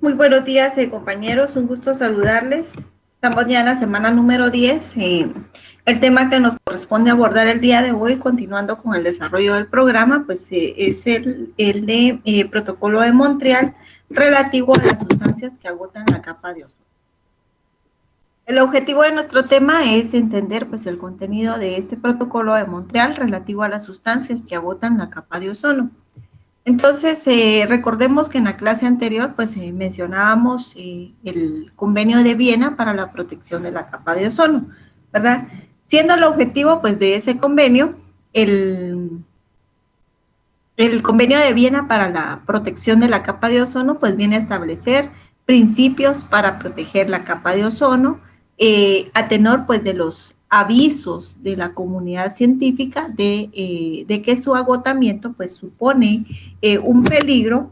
Muy buenos días, compañeros. Un gusto saludarles. Estamos ya en la semana número 10. El tema que nos corresponde abordar el día de hoy, continuando con el desarrollo del programa, pues es el de Protocolo de Montreal relativo a las sustancias que agotan la capa de ozono. El objetivo de nuestro tema es entender pues, el contenido de este Protocolo de Montreal relativo a las sustancias que agotan la capa de ozono. Entonces, recordemos que en la clase anterior, pues mencionábamos el convenio de Viena para la protección de la capa de ozono, ¿verdad? Siendo el objetivo, pues, de ese convenio, el convenio de Viena para la protección de la capa de ozono, pues, viene a establecer principios para proteger la capa de ozono, a tenor, pues, de los avisos de la comunidad científica de que su agotamiento pues supone un peligro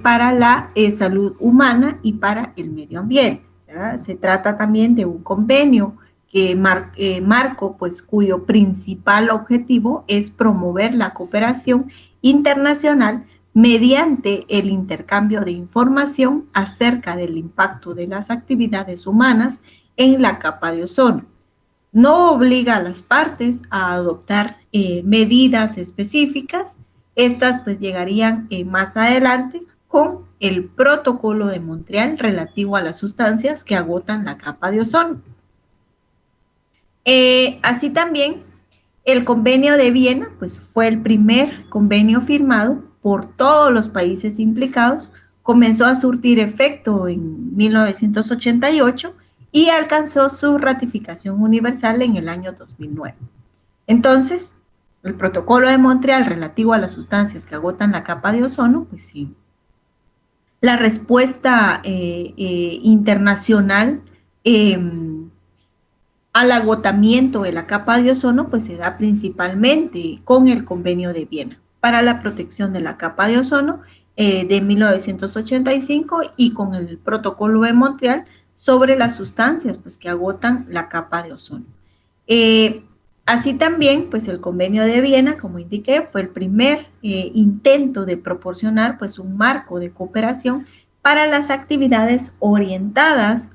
para la salud humana y para el medio ambiente, ¿verdad? Se trata también de un convenio que marco pues cuyo principal objetivo es promover la cooperación internacional mediante el intercambio de información acerca del impacto de las actividades humanas en la capa de ozono. No obliga a las partes a adoptar medidas específicas. Estas pues llegarían más adelante con el Protocolo de Montreal relativo a las sustancias que agotan la capa de ozono. Así también, el convenio de Viena pues fue el primer convenio firmado por todos los países implicados, comenzó a surtir efecto en 1988 y alcanzó su ratificación universal en el año 2009. Entonces, el Protocolo de Montreal relativo a las sustancias que agotan la capa de ozono, pues sí, la respuesta internacional al agotamiento de la capa de ozono, pues se da principalmente con el Convenio de Viena para la protección de la capa de ozono de 1985 y con el Protocolo de Montreal sobre las sustancias pues, que agotan la capa de ozono. Así también, pues el Convenio de Viena, como indiqué, fue el primer intento de proporcionar pues un marco de cooperación para las actividades orientadas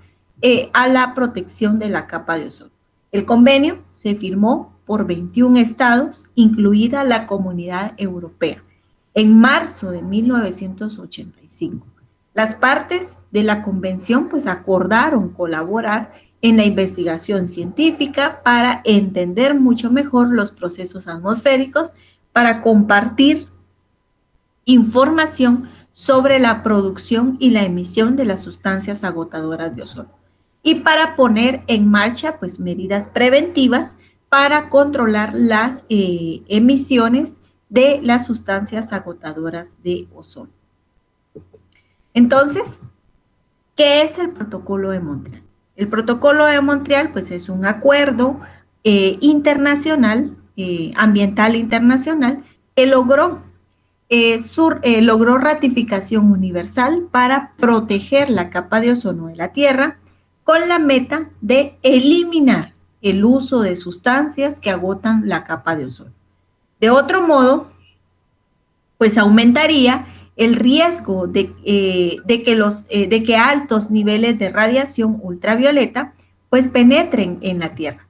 a la protección de la capa de ozono. El convenio se firmó por 21 estados, incluida la Comunidad Europea, en marzo de 1985. Las partes de la convención pues acordaron colaborar en la investigación científica para entender mucho mejor los procesos atmosféricos, para compartir información sobre la producción y la emisión de las sustancias agotadoras de ozono y para poner en marcha pues medidas preventivas para controlar las emisiones de las sustancias agotadoras de ozono. Entonces, ¿qué es el Protocolo de Montreal? El Protocolo de Montreal pues es un acuerdo internacional, ambiental internacional, que logró ratificación universal para proteger la capa de ozono de la Tierra con la meta de eliminar el uso de sustancias que agotan la capa de ozono. De otro modo, pues aumentaría el riesgo de que altos niveles de radiación ultravioleta pues penetren en la Tierra,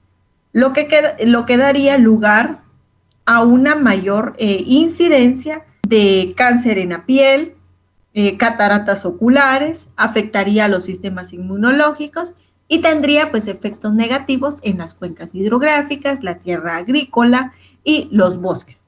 lo que daría lugar a una mayor incidencia de cáncer en la piel, cataratas oculares, afectaría a los sistemas inmunológicos y tendría pues efectos negativos en las cuencas hidrográficas, la tierra agrícola y los bosques.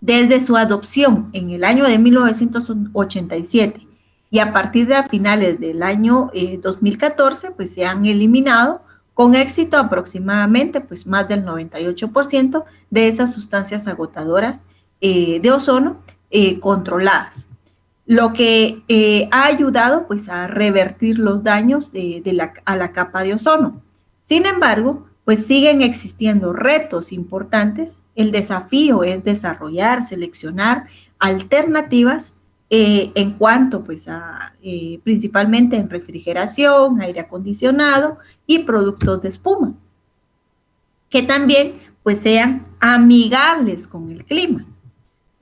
Desde su adopción en el año de 1987 y a partir de finales del año 2014, pues se han eliminado con éxito aproximadamente pues más del 98% de esas sustancias agotadoras de ozono controladas, lo que ha ayudado pues a revertir los daños a la capa de ozono. Sin embargo, pues siguen existiendo retos importantes. El desafío es desarrollar, seleccionar alternativas en cuanto pues a principalmente en refrigeración, aire acondicionado y productos de espuma, que también pues sean amigables con el clima,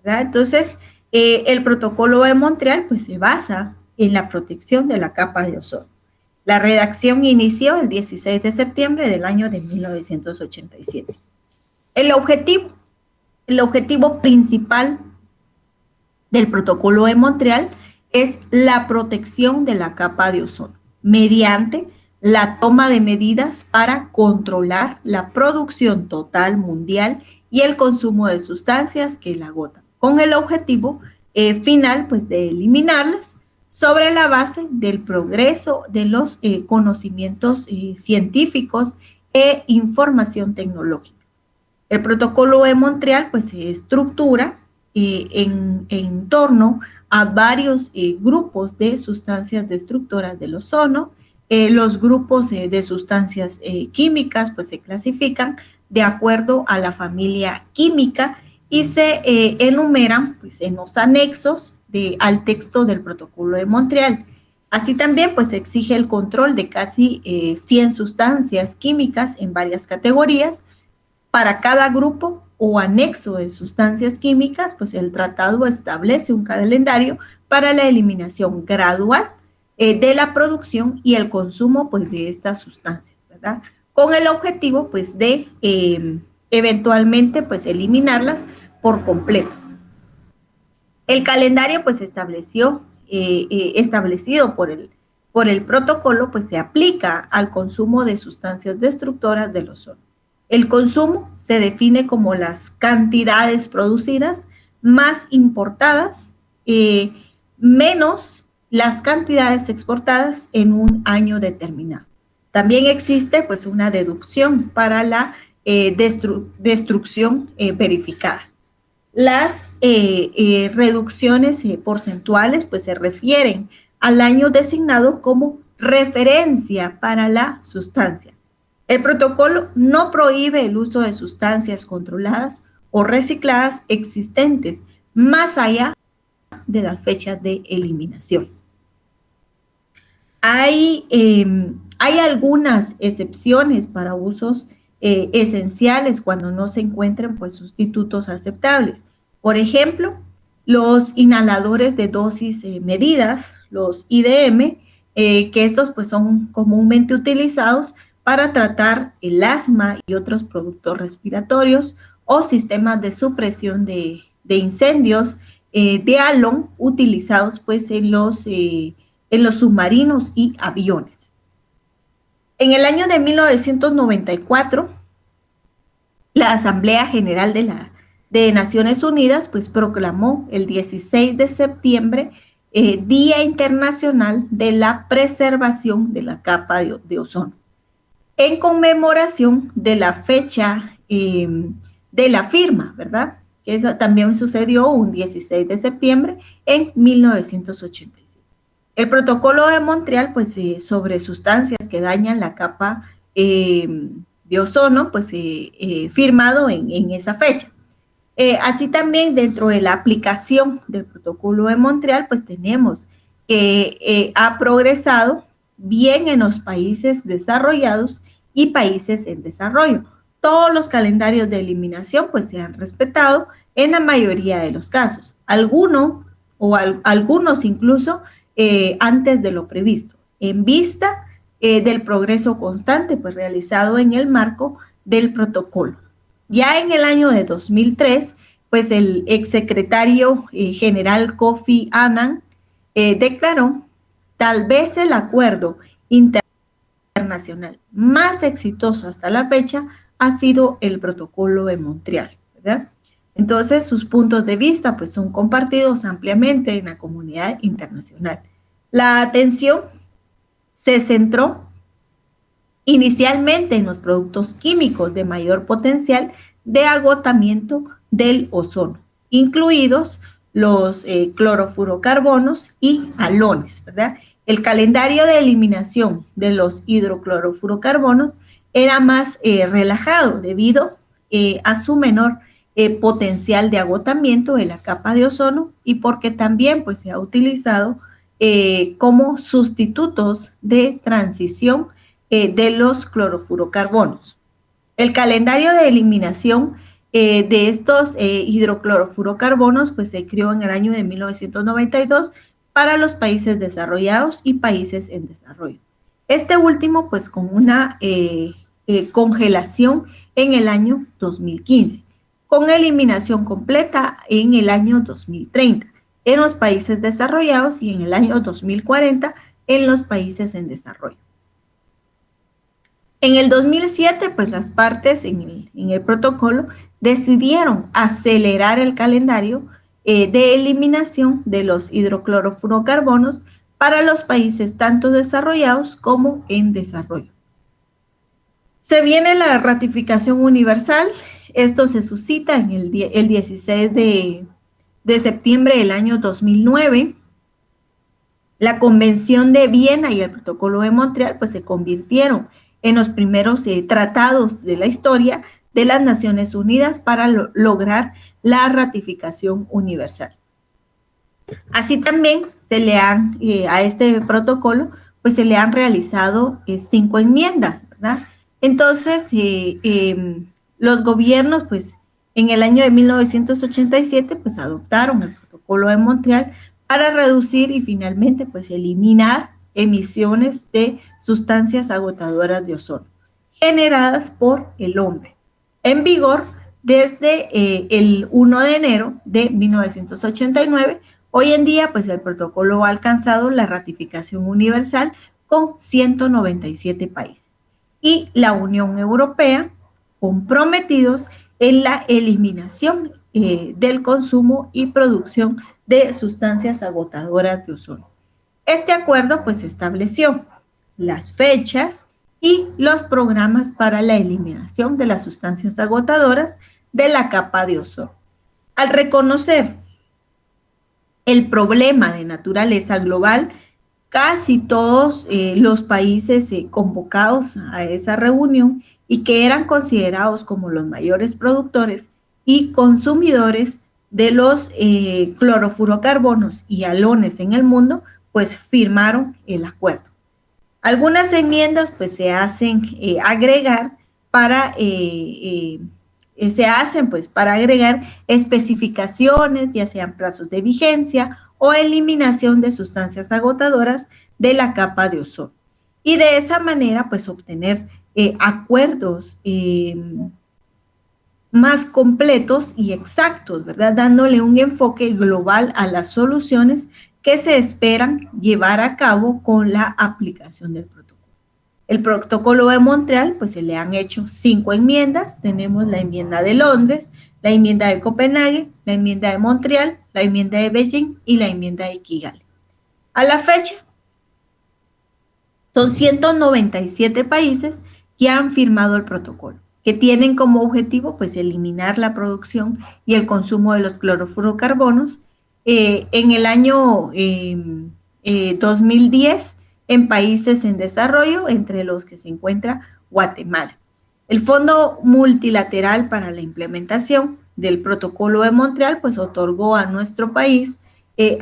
¿verdad? Entonces, el Protocolo de Montreal pues se basa en la protección de la capa de ozono. La redacción inició el 16 de septiembre del año de 1987. El objetivo principal del Protocolo de Montreal es la protección de la capa de ozono mediante la toma de medidas para controlar la producción total mundial y el consumo de sustancias que la agotan, con el objetivo final pues, de eliminarlas sobre la base del progreso de los conocimientos científicos e información tecnológica. El Protocolo de Montreal pues, se estructura en torno a varios grupos de sustancias destructoras del ozono. Los grupos de sustancias químicas pues, se clasifican de acuerdo a la familia química y se enumeran pues, en los anexos al texto del Protocolo de Montreal. Así también pues, se exige el control de casi 100 sustancias químicas en varias categorías. Para cada grupo o anexo de sustancias químicas, pues el tratado establece un calendario para la eliminación gradual de la producción y el consumo pues, de estas sustancias, ¿verdad? Con el objetivo pues, de eventualmente pues, eliminarlas por completo. El calendario pues, establecido por el protocolo pues, se aplica al consumo de sustancias destructoras del ozono. El consumo se define como las cantidades producidas más importadas menos las cantidades exportadas en un año determinado. También existe pues, una deducción para la destrucción verificada. Las reducciones porcentuales pues, se refieren al año designado como referencia para la sustancia. El protocolo no prohíbe el uso de sustancias controladas o recicladas existentes más allá de las fechas de eliminación. Hay algunas excepciones para usos esenciales cuando no se encuentren pues, sustitutos aceptables. Por ejemplo, los inhaladores de dosis medidas, los IDM, que estos pues, son comúnmente utilizados para tratar el asma y otros productos respiratorios o sistemas de supresión de incendios de halón utilizados pues, en los submarinos y aviones. En el año de 1994, la Asamblea General de Naciones Unidas pues, proclamó el 16 de septiembre Día Internacional de la Preservación de la Capa de Ozono, en conmemoración de la fecha de la firma, ¿verdad? Que eso también sucedió un 16 de septiembre en 1987. El Protocolo de Montreal, pues, sobre sustancias que dañan la capa de ozono, pues, firmado en esa fecha. Así también, dentro de la aplicación del Protocolo de Montreal, pues, tenemos que ha progresado bien en los países desarrollados y países en desarrollo. Todos los calendarios de eliminación pues se han respetado en la mayoría de los casos, algunos incluso antes de lo previsto, en vista del progreso constante pues realizado en el marco del protocolo. Ya en el año de 2003, pues el exsecretario general Kofi Annan declaró: tal vez el acuerdo internacional más exitoso hasta la fecha ha sido el Protocolo de Montreal, ¿verdad? Entonces, sus puntos de vista pues, son compartidos ampliamente en la comunidad internacional. La atención se centró inicialmente en los productos químicos de mayor potencial de agotamiento del ozono, incluidos los clorofluorocarbonos y halones, ¿verdad? El calendario de eliminación de los hidroclorofluorocarbonos era más relajado debido a su menor potencial de agotamiento de la capa de ozono y porque también pues, se ha utilizado como sustitutos de transición de los clorofluorocarbonos. El calendario de eliminación de estos hidroclorofluorocarbonos pues, se creó en el año de 1992 para los países desarrollados y países en desarrollo. Este último, pues con una congelación en el año 2015, con eliminación completa en el año 2030 en los países desarrollados y en el año 2040 en los países en desarrollo. En el 2007, pues las partes en el protocolo decidieron acelerar el calendario de eliminación de los hidroclorofluorocarbonos para los países tanto desarrollados como en desarrollo. Se viene la ratificación universal. Esto se suscita en el 16 de septiembre del año 2009. La Convención de Viena y el Protocolo de Montreal pues se convirtieron en los primeros tratados de la historia de las Naciones Unidas para lograr la ratificación universal. Así también se le han, a este protocolo, pues se le han realizado 5 enmiendas, ¿verdad? Entonces, los gobiernos, pues, en el año de 1987, pues, adoptaron el Protocolo de Montreal para reducir y finalmente, pues, eliminar emisiones de sustancias agotadoras de ozono generadas por el hombre, en vigor desde el 1 de enero de 1989. Hoy en día, pues el protocolo ha alcanzado la ratificación universal con 197 países y la Unión Europea comprometidos en la eliminación del consumo y producción de sustancias agotadoras de ozono. Este acuerdo pues estableció las fechas y los programas para la eliminación de las sustancias agotadoras de la capa de ozono. Al reconocer el problema de naturaleza global, casi todos los países convocados a esa reunión y que eran considerados como los mayores productores y consumidores de los clorofluorocarbonos y halones en el mundo, pues firmaron el acuerdo. Algunas enmiendas pues se hacen agregar para agregar especificaciones, ya sean plazos de vigencia o eliminación de sustancias agotadoras de la capa de ozono. Y de esa manera, pues obtener acuerdos más completos y exactos, ¿verdad? Dándole un enfoque global a las soluciones que se esperan llevar a cabo con la aplicación del protocolo. El protocolo de Montreal, pues se le han hecho 5 enmiendas. Tenemos la enmienda de Londres, la enmienda de Copenhague, la enmienda de Montreal, la enmienda de Beijing y la enmienda de Kigali. A la fecha, son 197 países que han firmado el protocolo, que tienen como objetivo pues eliminar la producción y el consumo de los clorofluorocarbonos en el año 2010 en países en desarrollo, entre los que se encuentra Guatemala. El Fondo Multilateral para la Implementación del Protocolo de Montreal pues otorgó a nuestro país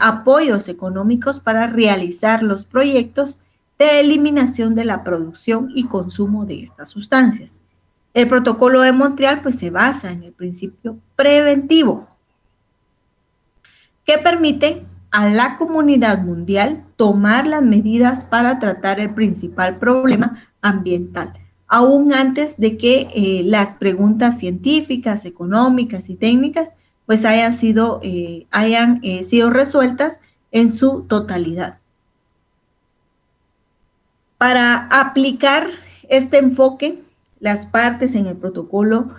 apoyos económicos para realizar los proyectos de eliminación de la producción y consumo de estas sustancias. El Protocolo de Montreal pues se basa en el principio preventivo, que permite a la comunidad mundial tomar las medidas para tratar el principal problema ambiental, aún antes de que las preguntas científicas, económicas y técnicas pues hayan sido resueltas en su totalidad. Para aplicar este enfoque, las partes en el protocolo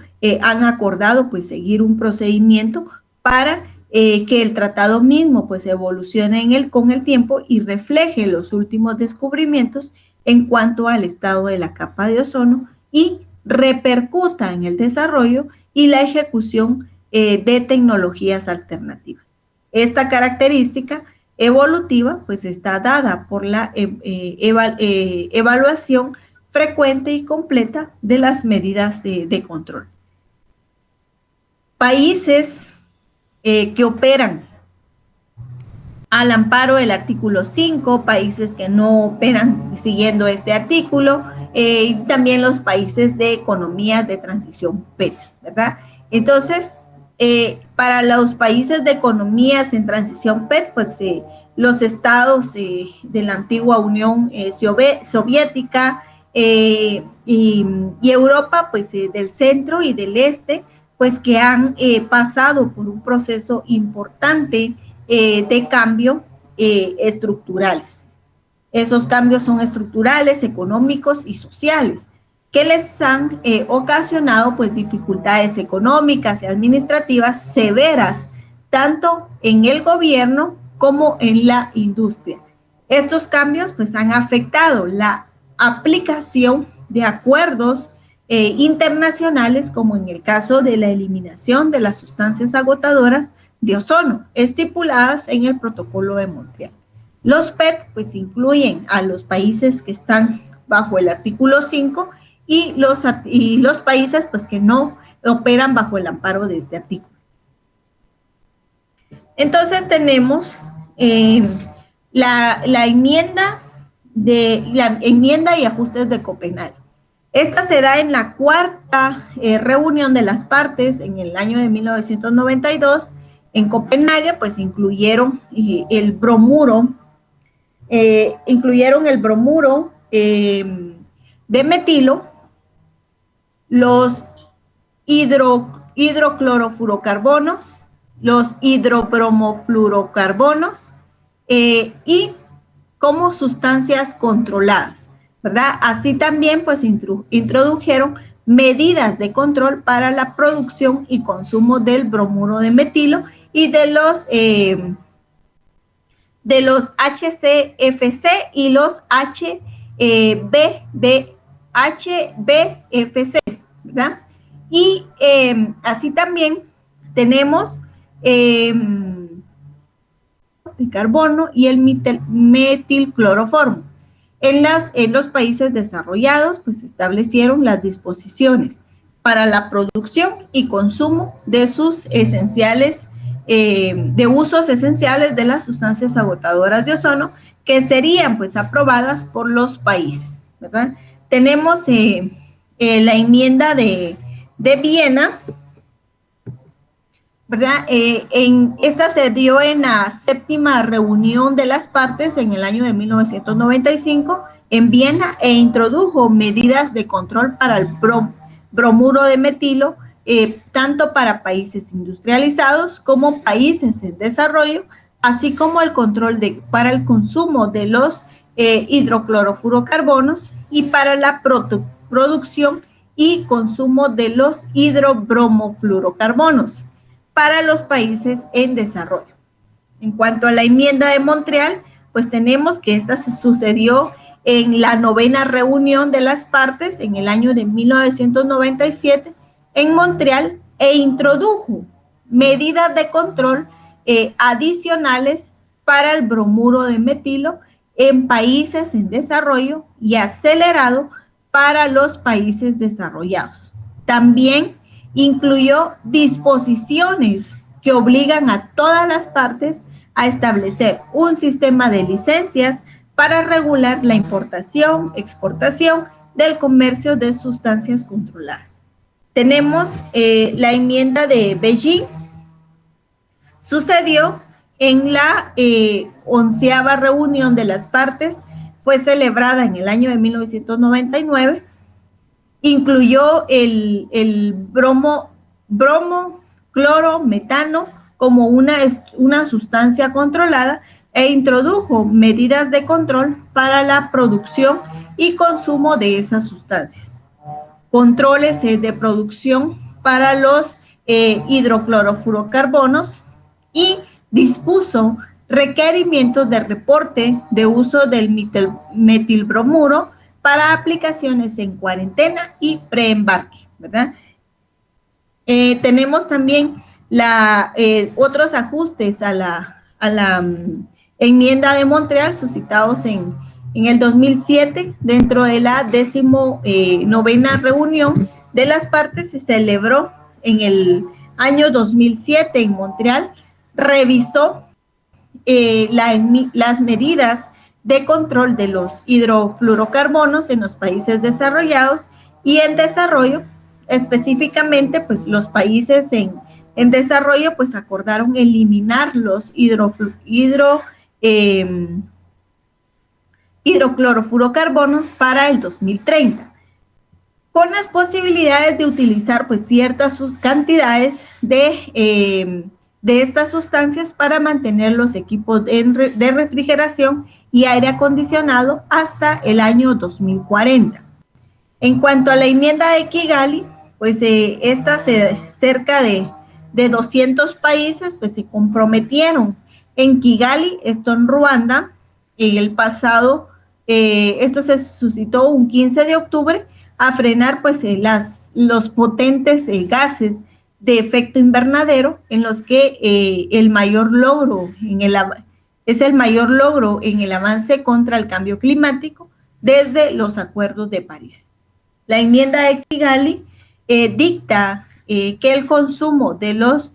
han acordado pues seguir un procedimiento para que el tratado mismo pues evolucione con el tiempo y refleje los últimos descubrimientos en cuanto al estado de la capa de ozono y repercuta en el desarrollo y la ejecución de tecnologías alternativas. Esta característica evolutiva pues está dada por la evaluación frecuente y completa de las medidas de control. Países que operan al amparo del artículo 5, países que no operan siguiendo este artículo, y también los países de economías de transición PET, ¿verdad? Entonces, para los países de economías en transición PET, pues los estados de la antigua Unión Soviética y Europa, pues del centro y del este, pues que han pasado por un proceso importante de cambio estructurales. Esos cambios son estructurales, económicos y sociales, que les han ocasionado pues dificultades económicas y administrativas severas, tanto en el gobierno como en la industria. Estos cambios pues han afectado la aplicación de acuerdos internacionales, como en el caso de la eliminación de las sustancias agotadoras de ozono, estipuladas en el Protocolo de Montreal. Los PET pues incluyen a los países que están bajo el artículo 5 y los países pues que no operan bajo el amparo de este artículo. Entonces tenemos la enmienda y ajustes de Copenhague. Esta se da en la cuarta reunión de las partes en el año de 1992. En Copenhague, pues incluyeron el bromuro de metilo, los hidroclorofluorocarbonos, los hidrobromofluorocarbonos y como sustancias controladas, ¿verdad? Así también pues introdujeron medidas de control para la producción y consumo del bromuro de metilo y de los HCFC y los HBFC, ¿verdad? Y así también tenemos de carbono y el metilcloroformo. En los países desarrollados, pues establecieron las disposiciones para la producción y consumo de sus esenciales, de usos esenciales de las sustancias agotadoras de ozono, que serían pues aprobadas por los países, ¿verdad? Tenemos la enmienda de Viena, ¿verdad? Esta se dio en la séptima reunión de las partes en el año de 1995 en Viena e introdujo medidas de control para el bromuro de metilo, tanto para países industrializados como países en desarrollo, así como el control para el consumo de los hidroclorofluorocarbonos y para la producción y consumo de los hidrobromofluorocarbonos para los países en desarrollo. En cuanto a la enmienda de Montreal, pues tenemos que esta se sucedió en la novena reunión de las partes en el año de 1997 en Montreal e introdujo medidas de control adicionales para el bromuro de metilo en países en desarrollo y acelerado para los países desarrollados. También incluyó disposiciones que obligan a todas las partes a establecer un sistema de licencias para regular la importación, exportación del comercio de sustancias controladas. Tenemos la enmienda de Beijing. Sucedió en la 11ª reunión de las partes, fue celebrada en el año de 1999. Incluyó el clorometano como una sustancia controlada e introdujo medidas de control para la producción y consumo de esas sustancias. Controles de producción para los hidroclorofluorocarbonos y dispuso requerimientos de reporte de uso del metilbromuro para aplicaciones en cuarentena y preembarque, ¿verdad? Tenemos también otros ajustes a la enmienda de Montreal suscitados en el 2007 dentro de la 19ª reunión de las partes. Se celebró en el año 2007 en Montreal, revisó las medidas de control de los hidrofluorocarbonos en los países desarrollados y en desarrollo. Específicamente, pues los países en desarrollo pues acordaron eliminar los hidroclorofurocarbonos para el 2030, con las posibilidades de utilizar pues ciertas cantidades de estas sustancias para mantener los equipos de refrigeración y aire acondicionado hasta el año 2040. En cuanto a la enmienda de Kigali, pues cerca de 200 países pues se comprometieron en Kigali, esto en Ruanda, en el pasado, esto se suscitó un 15 de octubre, a frenar pues los potentes gases de efecto invernadero, en los que el mayor logro es el mayor logro en el avance contra el cambio climático desde los acuerdos de París. La enmienda de Kigali dicta que el consumo de los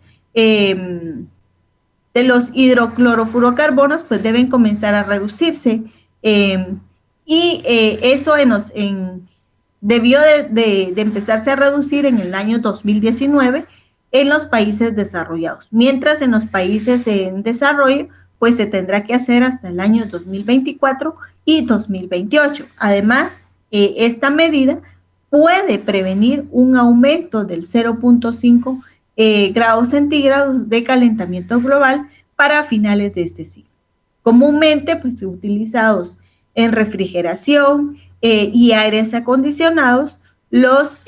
hidroclorofurocarbonos pues deben comenzar a reducirse y eso debió de empezarse a reducir en el año 2019 en los países desarrollados, mientras en los países en desarrollo pues se tendrá que hacer hasta el año 2024 y 2028. Además, esta medida puede prevenir un aumento del 0.5 grados centígrados de calentamiento global para finales de este siglo. Comúnmente, pues, utilizados en refrigeración y aires acondicionados, los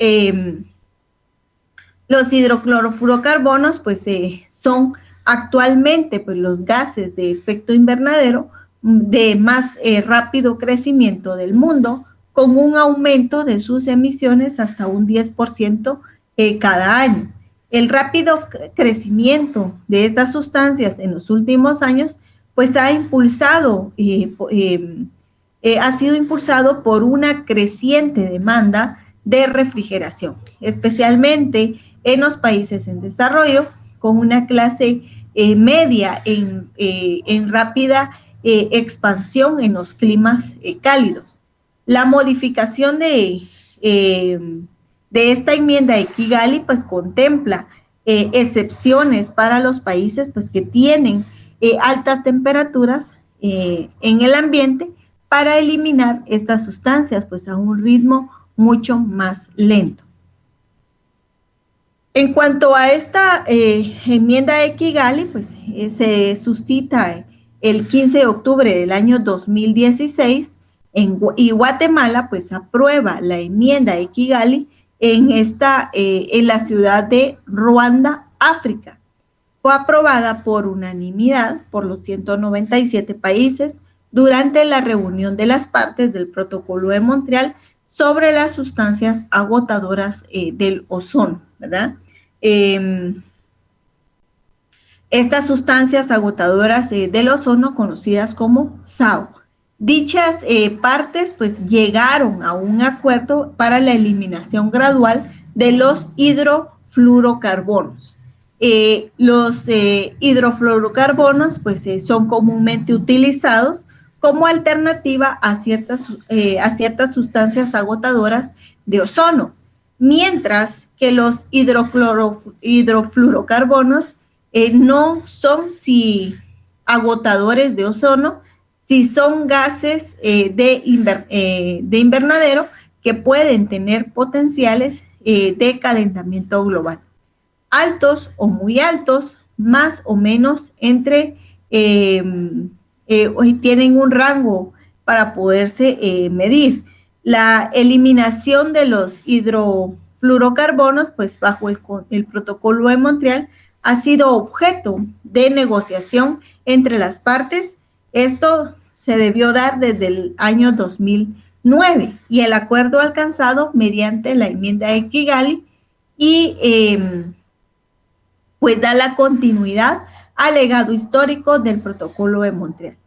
hidroclorofurocarbonos, pues, son actualmente pues, los gases de efecto invernadero de más rápido crecimiento del mundo, con un aumento de sus emisiones hasta un 10% cada año. El rápido crecimiento de estas sustancias en los últimos años, pues ha sido impulsado por una creciente demanda de refrigeración, especialmente en los países en desarrollo, con una clase media en rápida expansión en los climas cálidos. La modificación de esta enmienda de Kigali pues contempla excepciones para los países pues que tienen altas temperaturas en el ambiente para eliminar estas sustancias pues a un ritmo mucho más lento. En cuanto a esta enmienda de Kigali, pues se suscita el 15 de octubre del año 2016 y Guatemala pues aprueba la enmienda de Kigali en la ciudad de Ruanda, África. Fue aprobada por unanimidad por los 197 países durante la reunión de las partes del Protocolo de Montreal sobre las sustancias agotadoras del ozono, ¿verdad? Estas sustancias agotadoras del ozono, conocidas como SAO. Dichas partes pues llegaron a un acuerdo para la eliminación gradual de los hidrofluorocarbonos. Los hidrofluorocarbonos pues son comúnmente utilizados como alternativa a ciertas sustancias agotadoras de ozono, mientras que los hidrofluorocarbonos no son agotadores de ozono, si son gases de invernadero que pueden tener potenciales de calentamiento global, altos o muy altos, más o menos hoy tienen un rango para poderse medir. La eliminación de los hidrofluorocarbonos, pues bajo el Protocolo de Montreal, ha sido objeto de negociación entre las partes. Esto se debió dar desde el año 2009 y el acuerdo alcanzado mediante la enmienda de Kigali y pues da la continuidad al legado histórico del Protocolo de Montreal.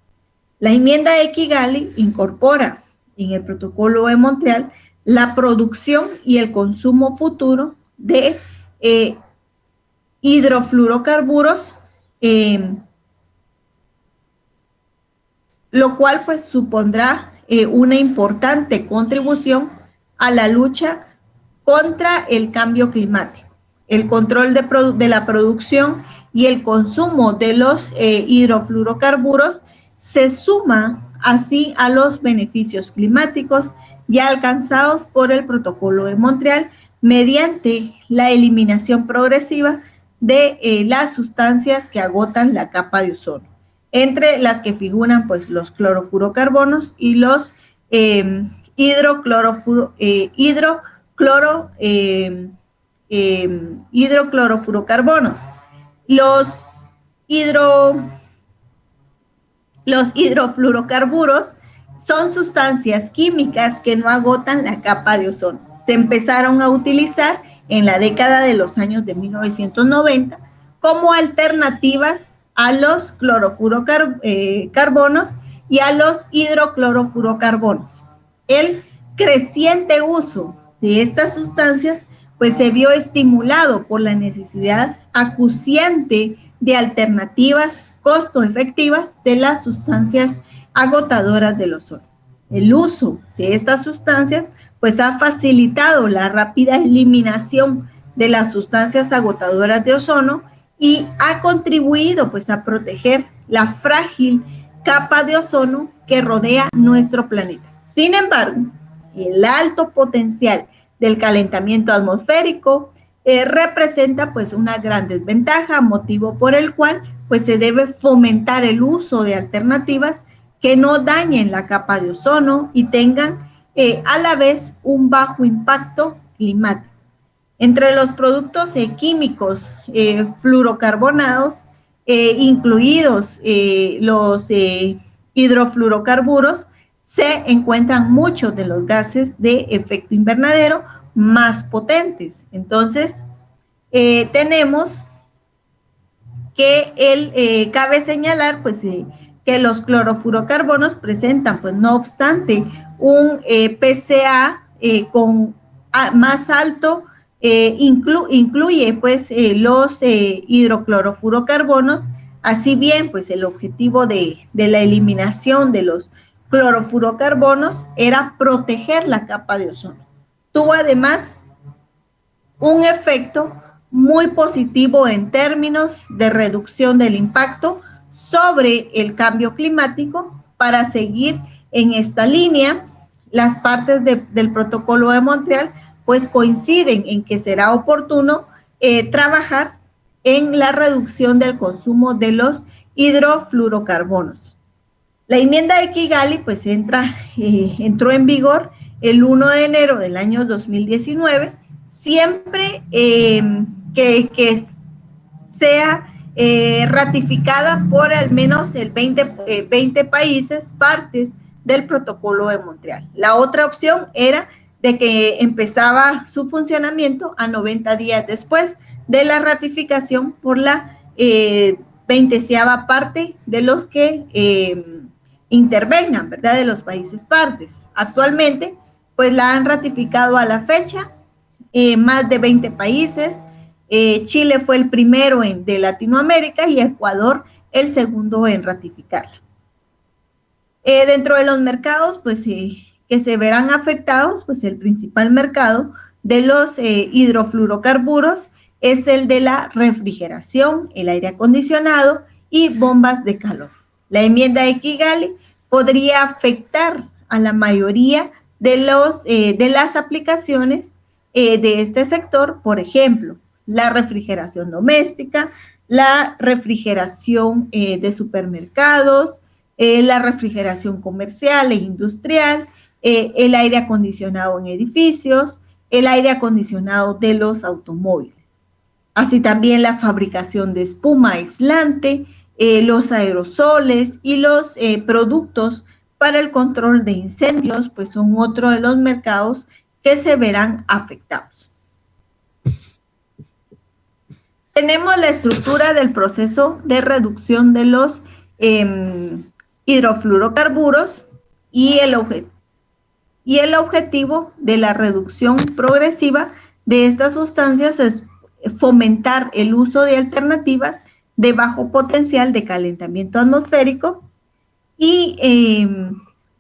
La enmienda de Kigali incorpora en el Protocolo de Montreal la producción y el consumo futuro de hidrofluorocarburos, lo cual pues supondrá una importante contribución a la lucha contra el cambio climático. El control de la producción y el consumo de los hidrofluorocarburos se suma así a los beneficios climáticos ya alcanzados por el Protocolo de Montreal mediante la eliminación progresiva de las sustancias que agotan la capa de ozono, entre las que figuran pues los clorofluorocarbonos y los hidroclorofluorocarbonos. Los hidrofluorocarburos son sustancias químicas que no agotan la capa de ozono. Se empezaron a utilizar en la década de los años de 1990 como alternativas a los clorofluorocarbonos y a los hidroclorofluorocarbonos. El creciente uso de estas sustancias pues se vio estimulado por la necesidad acuciante de alternativas costo efectivas de las sustancias agotadoras del ozono. El uso de estas sustancias pues ha facilitado la rápida eliminación de las sustancias agotadoras de ozono y ha contribuido pues a proteger la frágil capa de ozono que rodea nuestro planeta. Sin embargo, el alto potencial del calentamiento atmosférico representa pues una gran desventaja, motivo por el cual pues se debe fomentar el uso de alternativas que no dañen la capa de ozono y tengan a la vez un bajo impacto climático. Entre los productos químicos fluorocarbonados, incluidos los hidrofluorocarburos, se encuentran muchos de los gases de efecto invernadero más potentes. Entonces, tenemos que cabe señalar pues, que los clorofluorocarbonos presentan, pues no obstante, un PCA con más alto, incluye pues los hidroclorofluorocarbonos, así bien pues el objetivo de la eliminación de los clorofluorocarbonos era proteger la capa de ozono. Tuvo además un efecto muy positivo en términos de reducción del impacto sobre el cambio climático. Para seguir en esta línea, las partes del Protocolo de Montreal pues coinciden en que será oportuno trabajar en la reducción del consumo de los hidrofluorocarbonos. La enmienda de Kigali pues entró en vigor el 1 de enero del año 2019, siempre que sea ratificada por al menos el 20 países partes del Protocolo de Montreal. La otra opción era de que empezaba su funcionamiento a 90 días después de la ratificación por la 20ª parte de los que intervengan, ¿verdad?, de los países partes. Actualmente, pues la han ratificado a la fecha más de 20 países. Chile fue el primero de Latinoamérica y Ecuador el segundo en ratificarla. Dentro de los mercados, pues que se verán afectados, pues el principal mercado de los hidrofluorocarburos es el de la refrigeración, el aire acondicionado y bombas de calor. La enmienda de Kigali podría afectar a la mayoría de las aplicaciones de este sector, por ejemplo, la refrigeración doméstica, la refrigeración de supermercados, la refrigeración comercial e industrial, el aire acondicionado en edificios, el aire acondicionado de los automóviles. Así también la fabricación de espuma aislante, los aerosoles y los productos para el control de incendios, pues son otro de los mercados que se verán afectados. Tenemos la estructura del proceso de reducción de los hidrofluorocarburos y el objetivo de la reducción progresiva de estas sustancias es fomentar el uso de alternativas de bajo potencial de calentamiento atmosférico y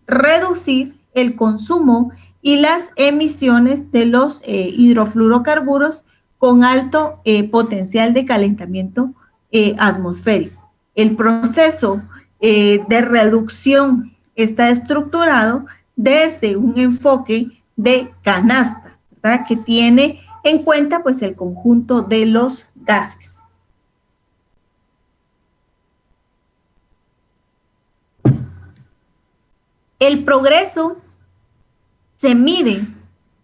reducir el consumo y las emisiones de los hidrofluorocarburos con alto potencial de calentamiento atmosférico. El proceso de reducción está estructurado desde un enfoque de canasta, ¿verdad? Que tiene en cuenta pues el conjunto de los gases. El progreso se mide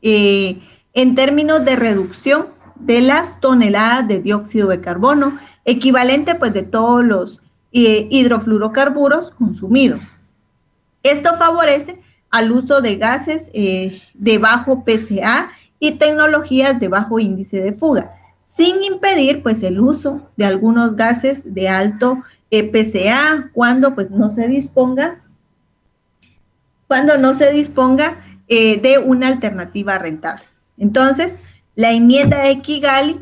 en términos de reducción de las toneladas de dióxido de carbono, equivalente pues de todos los hidrofluorocarburos consumidos. Esto favorece al uso de gases de bajo PCA y tecnologías de bajo índice de fuga, sin impedir pues el uso de algunos gases de alto PCA cuando pues no se disponga de una alternativa rentable. Entonces, la enmienda de Kigali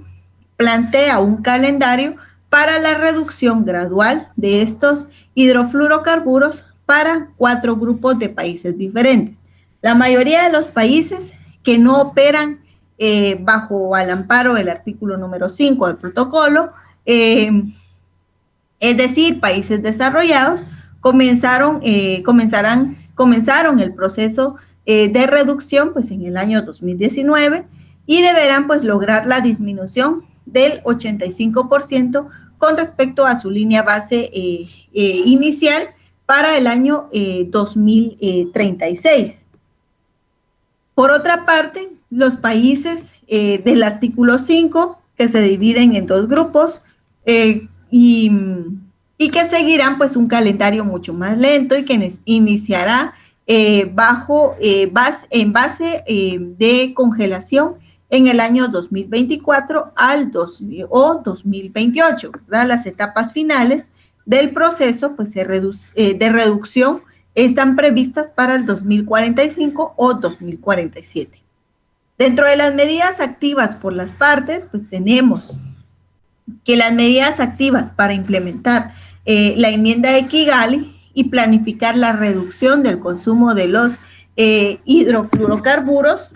plantea un calendario para la reducción gradual de estos hidrofluorocarburos para 4 grupos de países diferentes. La mayoría de los países que no operan bajo el amparo del artículo número 5 del protocolo, es decir, países desarrollados, comenzaron el proceso de reducción pues en el año 2019 y deberán pues lograr la disminución del 85% con respecto a su línea base inicial para el año 2036. Por otra parte, los países del artículo 5, que se dividen en 2 grupos y que seguirán pues un calendario mucho más lento y que iniciará en base de congelación en el año 2024 o 2028, ¿verdad? Las etapas finales del proceso pues, de reducción están previstas para el 2045 o 2047. Dentro de las medidas activas por las partes, pues tenemos que las medidas activas para implementar la enmienda de Kigali y planificar la reducción del consumo de los hidrofluorocarburos,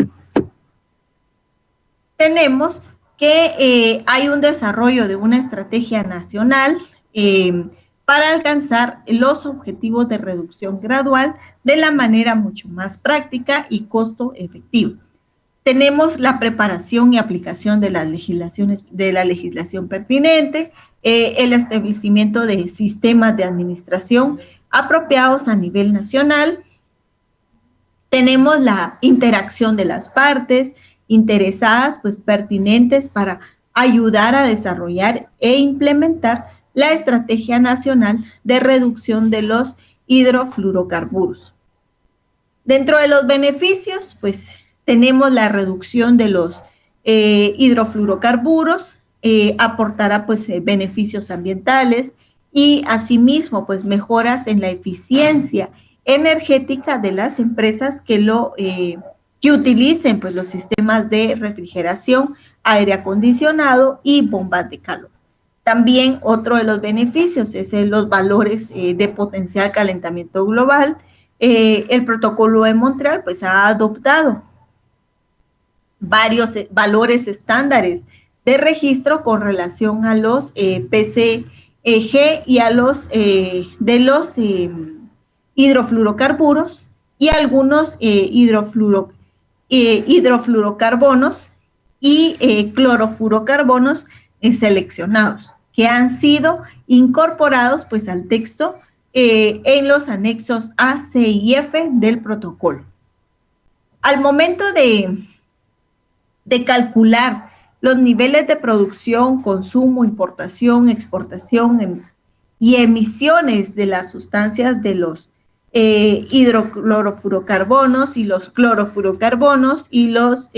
tenemos que hay un desarrollo de una estrategia nacional para alcanzar los objetivos de reducción gradual de la manera mucho más práctica y costo efectiva. Tenemos la preparación y aplicación de la legislación pertinente, el establecimiento de sistemas de administración apropiados a nivel nacional. Tenemos la interacción de las partes interesadas, pues pertinentes para ayudar a desarrollar e implementar la Estrategia Nacional de Reducción de los Hidrofluorocarburos. Dentro de los beneficios, pues tenemos la reducción de los hidrofluorocarburos, aportará pues beneficios ambientales y asimismo pues mejoras en la eficiencia energética de las empresas que utilicen pues los sistemas de refrigeración, aire acondicionado y bombas de calor. También otro de los beneficios es los valores de potencial calentamiento global. El protocolo de Montreal pues ha adoptado varios valores estándares de registro con relación a los PCG y a los hidrofluorocarburos y algunos hidrofluorocarbonos y clorofluorocarbonos seleccionados que han sido incorporados pues al texto en los anexos A, C y F del protocolo. Al momento de calcular los niveles de producción, consumo, importación, exportación y emisiones de las sustancias de los hidroclorofluorocarbonos y los clorofluorocarbonos y los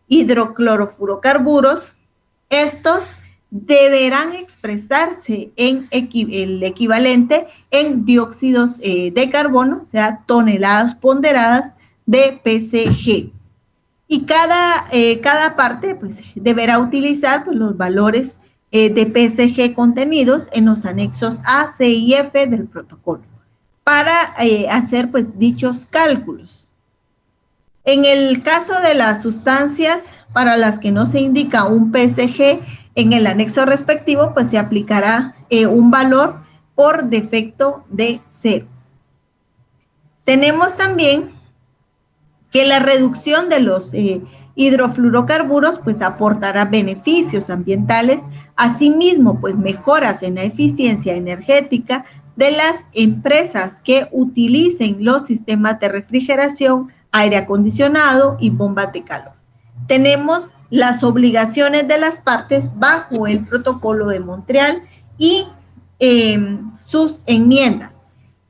hidroclorofluorocarburos, estos deberán expresarse en el equivalente en dióxidos de carbono, o sea, toneladas ponderadas de PCG. Y cada parte pues, deberá utilizar pues, los valores de PCG contenidos en los anexos A, C y F del protocolo para hacer pues, dichos cálculos. En el caso de las sustancias para las que no se indica un PCG en el anexo respectivo, pues se aplicará un valor por defecto de 0. Tenemos también que la reducción de los hidrofluorocarburos pues aportará beneficios ambientales, asimismo pues mejoras en la eficiencia energética de las empresas que utilicen los sistemas de refrigeración, aire acondicionado y bombas de calor. Tenemos las obligaciones de las partes bajo el Protocolo de Montreal y sus enmiendas.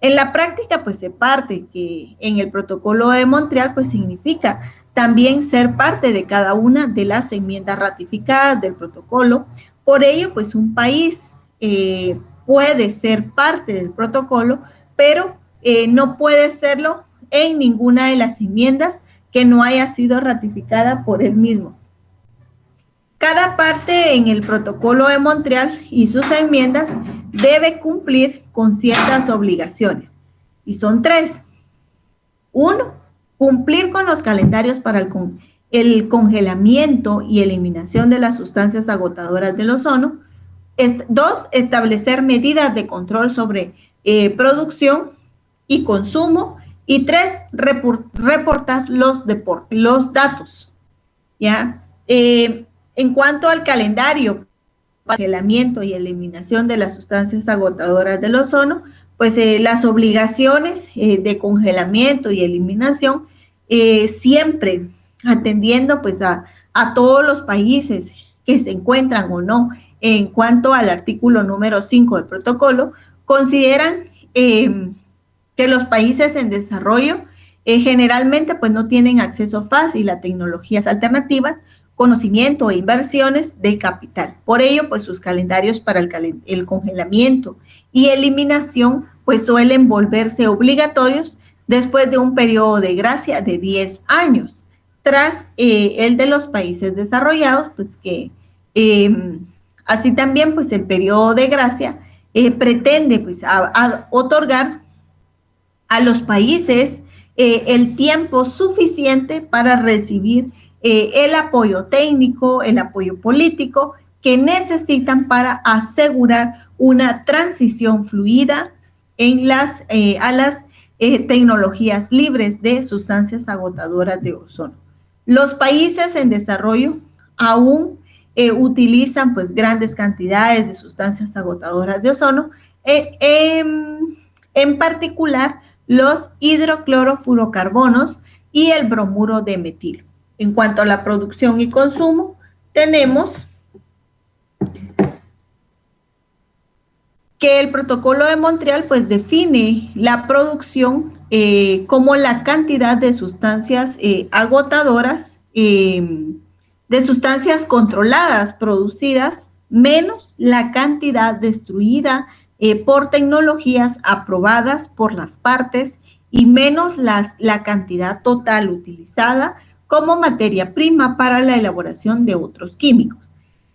En la práctica, pues se parte que en el Protocolo de Montreal, pues significa también ser parte de cada una de las enmiendas ratificadas del protocolo. Por ello, pues un país puede ser parte del protocolo, pero no puede serlo en ninguna de las enmiendas que no haya sido ratificada por él mismo. Cada parte en el Protocolo de Montreal y sus enmiendas debe cumplir con ciertas obligaciones, y son 3. 1, cumplir con los calendarios para el congelamiento y eliminación de las sustancias agotadoras del ozono. 2, establecer medidas de control sobre producción y consumo. Y 3, reportar los datos. ¿Ya? En cuanto al calendario, congelamiento y eliminación de las sustancias agotadoras del ozono, pues las obligaciones de congelamiento y eliminación, siempre atendiendo pues a todos los países que se encuentran o no en cuanto al artículo número 5 del protocolo, consideran que los países en desarrollo generalmente pues no tienen acceso fácil a tecnologías alternativas, conocimiento e inversiones de capital. Por ello, pues sus calendarios para el congelamiento y eliminación pues suelen volverse obligatorios después de un periodo de gracia de 10 años, tras el de los países desarrollados, pues que así también pues el periodo de gracia pretende pues a otorgar a los países el tiempo suficiente para recibir el apoyo técnico, el apoyo político que necesitan para asegurar una transición fluida a las tecnologías libres de sustancias agotadoras de ozono. Los países en desarrollo aún utilizan pues grandes cantidades de sustancias agotadoras de ozono, en particular los hidroclorofluorocarbonos y el bromuro de metilo. En cuanto a la producción y consumo, tenemos que el Protocolo de Montreal pues define la producción como la cantidad de sustancias agotadoras, de sustancias controladas producidas, menos la cantidad destruida por tecnologías aprobadas por las partes y menos la cantidad total utilizada como materia prima para la elaboración de otros químicos.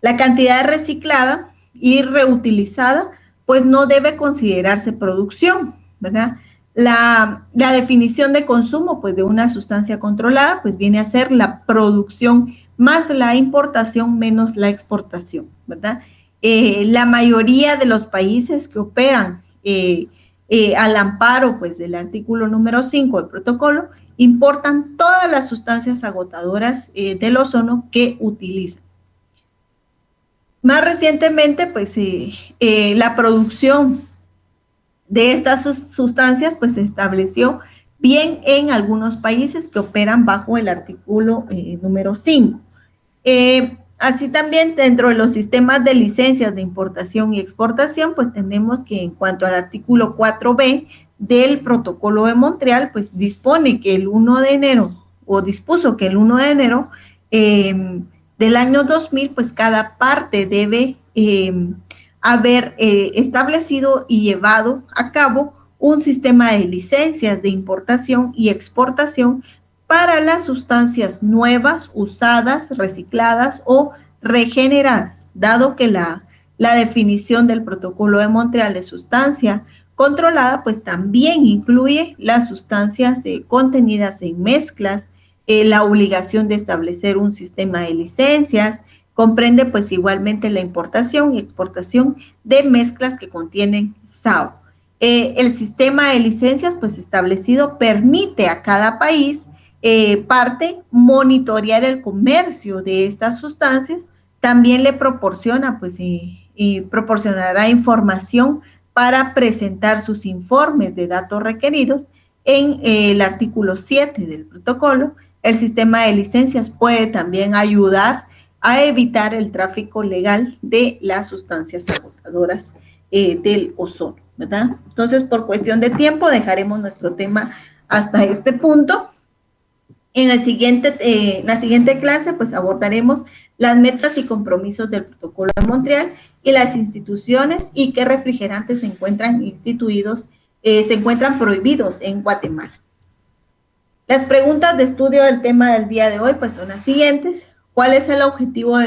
La cantidad reciclada y reutilizada pues no debe considerarse producción, ¿verdad? La definición de consumo pues de una sustancia controlada pues viene a ser la producción más la importación menos la exportación, ¿verdad? La mayoría de los países que operan al amparo pues del artículo número 5 del protocolo importan todas las sustancias agotadoras del ozono que utilizan. Más recientemente, pues la producción de estas sustancias pues se estableció bien en algunos países que operan bajo el artículo número 5. Así también dentro de los sistemas de licencias de importación y exportación, pues tenemos que en cuanto al artículo 4B del Protocolo de Montreal, pues dispone que el 1 de enero, o dispuso que el 1 de enero del año 2000, pues cada parte debe haber establecido y llevado a cabo un sistema de licencias de importación y exportación para las sustancias nuevas, usadas, recicladas o regeneradas, dado que la definición del Protocolo de Montreal de sustancia controlada, pues también incluye las sustancias contenidas en mezclas, la obligación de establecer un sistema de licencias comprende pues igualmente la importación y exportación de mezclas que contienen SAO. El sistema de licencias pues establecido permite a cada país parte monitorear el comercio de estas sustancias, también le proporciona pues proporcionará información para presentar sus informes de datos requeridos en el artículo 7 del protocolo. El sistema de licencias puede también ayudar a evitar el tráfico legal de las sustancias agotadoras del ozono, ¿verdad? Entonces, por cuestión de tiempo, dejaremos nuestro tema hasta este punto. En la siguiente clase, pues abordaremos las metas y compromisos del Protocolo de Montreal y las instituciones y qué refrigerantes se encuentran prohibidos en Guatemala. Las preguntas de estudio del tema del día de hoy, pues son las siguientes. ¿Cuál es el objetivo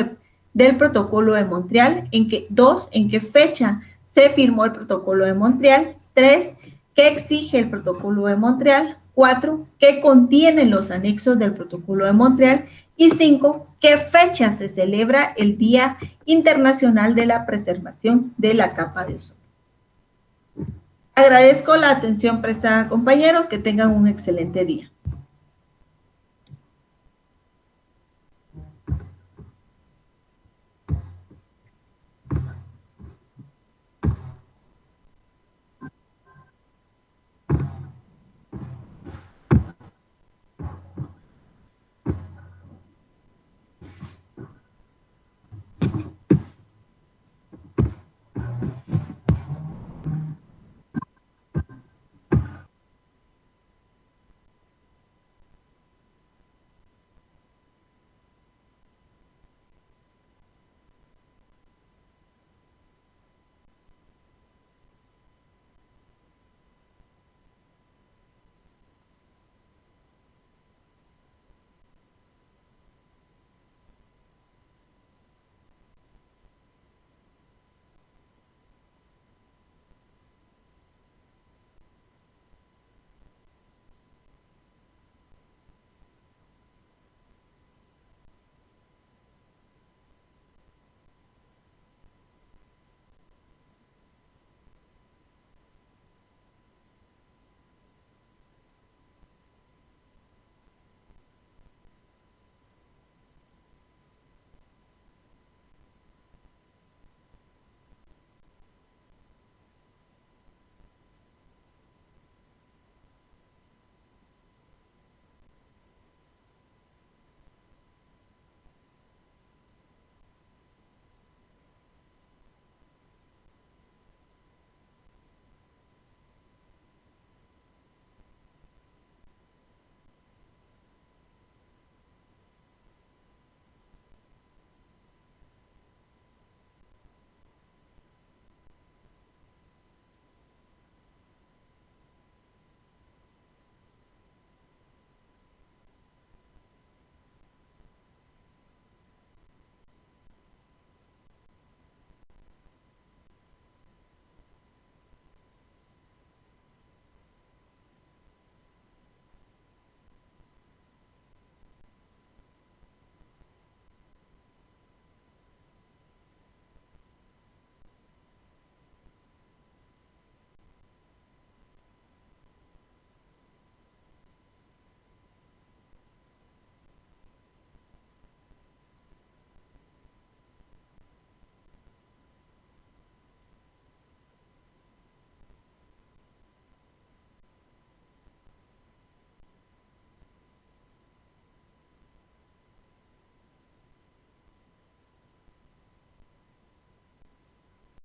del Protocolo de Montreal? ¿En qué fecha se firmó el Protocolo de Montreal? 3, ¿qué exige el Protocolo de Montreal? 4, ¿qué contienen los anexos del Protocolo de Montreal? Y 5, ¿qué fecha se celebra el Día Internacional de la Preservación de la Capa de Ozono? Agradezco la atención prestada, compañeros, que tengan un excelente día.